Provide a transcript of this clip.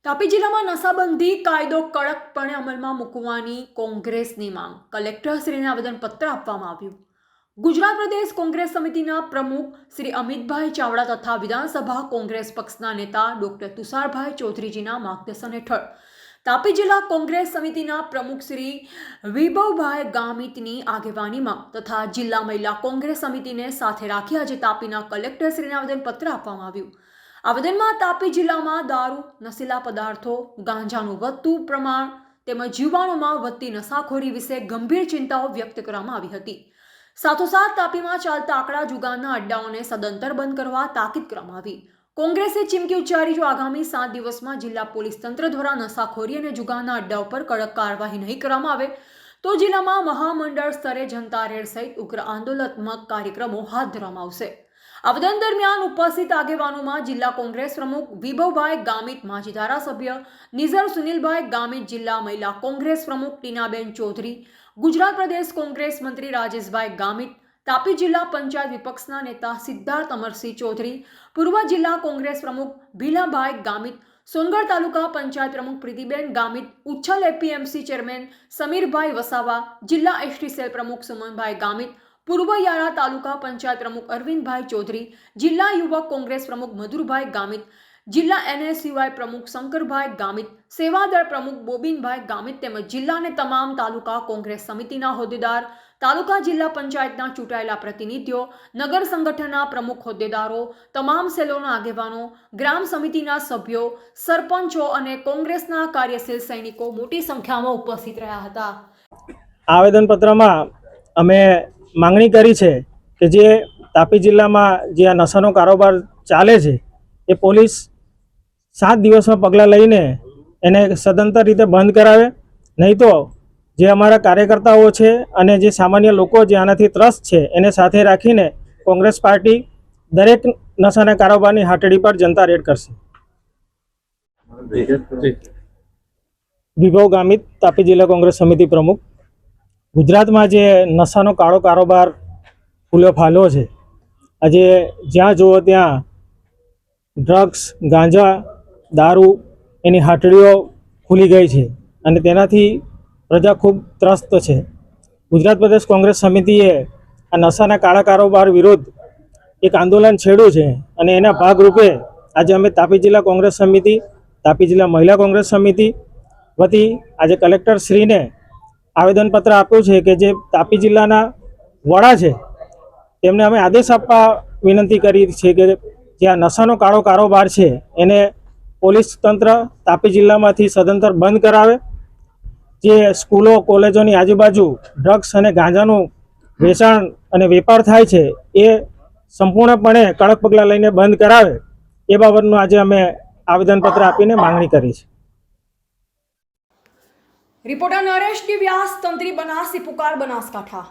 તાપી જિલ્લામાં નશાબંધી કાયદો કડકપણે અમલમાં મૂકવાની કોંગ્રેસની માંગ કલેક્ટરશ્રીને આવેદનપત્ર આપવામાં આવ્યું। ગુજરાત પ્રદેશ કોંગ્રેસ સમિતિના પ્રમુખ શ્રી અમિતભાઈ ચાવડા તથા વિધાનસભા કોંગ્રેસ પક્ષના નેતા ડોક્ટર તુષારભાઈ ચૌધરીજીના માર્ગદર્શન હેઠળ તાપી જિલ્લા કોંગ્રેસ સમિતિના પ્રમુખ શ્રી વિભવભાઈ ગામિતની આગેવાનીમાં તથા જિલ્લા મહિલા કોંગ્રેસ સમિતિને સાથે રાખી આજે તાપીના કલેક્ટરશ્રીને આવેદનપત્ર આપવામાં આવ્યું। આવેદનમાં તાપી જિલ્લામાં દારૂ, નશીલા પદાર્થો, ગાંજાનું વધતું પ્રમાણ તેમજ યુવાનોમાં વધતી નશાખોરી વિશે ગંભીર ચિંતાઓ વ્યક્ત કરવામાં આવી હતી। સાથોસાથ તાપીમાં ચાલતા આંકડા જુગારના અડ્ડાઓને સદંતર બંધ કરવા તાકીદ કરવામાં આવી। કોંગ્રેસે ચીમકી ઉચ્ચારી જો આગામી 7 દિવસમાં જિલ્લા પોલીસ તંત્ર દ્વારા નશાખોરી અને જુગારના અડ્ડાઓ પર કડક કાર્યવાહી નહીં કરવામાં આવે તો જિલ્લામાં મહામંડળ સ્તરે જનતા રેડ સહિત ઉગ્ર આંદોલનાત્મક કાર્યક્રમો હાથ ધરવામાં આવશે। આવેદન દરમિયાન ઉપસ્થિત આગેવાનોમાં જિલ્લા કોંગ્રેસ પ્રમુખ વિભવભાઈ ગામિત, માજી ધારાસભ્ય નિઝર સુનિલભાઈ ગામિત, જિલ્લા મહિલા કોંગ્રેસ પ્રમુખ ટીનાબેન ચૌધરી, ગુજરાત પ્રદેશ કોંગ્રેસ મંત્રી રાજેશભાઈ ગામિત, તાપી જિલ્લા પંચાયત વિપક્ષના નેતા સિદ્ધાર્થ અમરસિંહ ચૌધરી, પૂર્વ જિલ્લા કોંગ્રેસ પ્રમુખ ભીલાભાઈ ગામિત, સોનગઢ તાલુકા પંચાયત પ્રમુખ પ્રીતિબેન ગામિત, ઉચ્છલ એપીએમસી ચેરમેન સમીરભાઈ વસાવા, જિલ્લા એસટી સેલ પ્રમુખ સુમનભાઈ ગામિત, પૂર્વ યારા તાલુકા પંચાયત પ્રમુખ અરવિંદભાઈ ચૌધરી, જિલ્લા યુવક કોંગ્રેસ પ્રમુખ મધુરભાઈ ગામિત, જિલ્લા એનએસયુઆઈ પ્રમુખ શંકરભાઈ ગામિત, સેવાદળ પ્રમુખ બોબીનભાઈ ગામિત તેમજ જિલ્લા અને તમામ તાલુકા કોંગ્રેસ સમિતિના હોદ્દેદાર, તાલુકા જિલ્લા પંચાયતના ચૂંટાયેલા પ્રતિનિધિઓ, નગર સંગઠનના પ્રમુખ હોદ્દેદારો, તમામ સેલોના આગેવાનો, ગ્રામ સમિતિના સભ્યો, સરપંચો અને કોંગ્રેસના કાર્યશીલ સૈનિકો મોટી સંખ્યામાં ઉપસ્થિત રહ્યા હતા। આવેદનપત્રમાં અમે માંગણી કરી છે કે જે તાપી જિલ્લામાં જે આ નશાનો કારોબાર ચાલે છે એ પોલીસ 7 દિવસમાં પગલાં લઈને એને સદંતર રીતે બંધ કરાવે, નહીં તો જે અમારા કાર્યકર્તાઓ છે અને જે સામાન્ય લોકો જે આનાથી ત્રસ્ત છે એને સાથે રાખીને કોંગ્રેસ પાર્ટી દરેક નશાના કારોબારની હાટડી પર જનતા રેડ કરશે। વિભવ ગામિત, તાપી જિલ્લા કોંગ્રેસ સમિતિ પ્રમુખ। ગુજરાતમાં જે નશાનો કાળો કારોબાર ફૂલ્યો ફાલ્યો છે, આજે જ્યાં જુઓ ત્યાં ડ્રગ્સ, ગાંજા, દારૂ એની હાટડીઓ ખુલી ગઈ છે અને તેનાથી પ્રજા ખૂબ ત્રસ્ત છે। ગુજરાત પ્રદેશ કોંગ્રેસ સમિતિએ આ નશાના કાળા કારોબાર વિરુદ્ધ એક આંદોલન છેડ્યું છે અને એના ભાગરૂપે આજે અમે તાપી જિલ્લા કોંગ્રેસ સમિતિ, તાપી જિલ્લા મહિલા કોંગ્રેસ સમિતિ વતી આજે કલેક્ટરશ્રીને આવેદનપત્ર આપ્યું છે કે જે તાપી જિલ્લાના વડા છે તેમને અમે આદેશ આપવા વિનંતી કરી છે કે જે આ નશાનો કાળો કારોબાર છે એને પોલીસ તંત્ર તાપી જિલ્લામાંથી સદંતર બંધ કરાવે। જે સ્કૂલો, કોલેજોની આજુબાજુ ડ્રગ્સ અને ગાંજાનું વેચાણ અને વેપાર થાય છે એ સંપૂર્ણપણે કડક પગલાં લઈને બંધ કરાવે એ બાબતનું આજે અમે આવેદનપત્ર આપીને માંગણી કરી છે। રિપોર્ટર નરેશ ડી વ્યાસ, તંત્રી બનાસથી પુકાર, બનાસકાંઠા।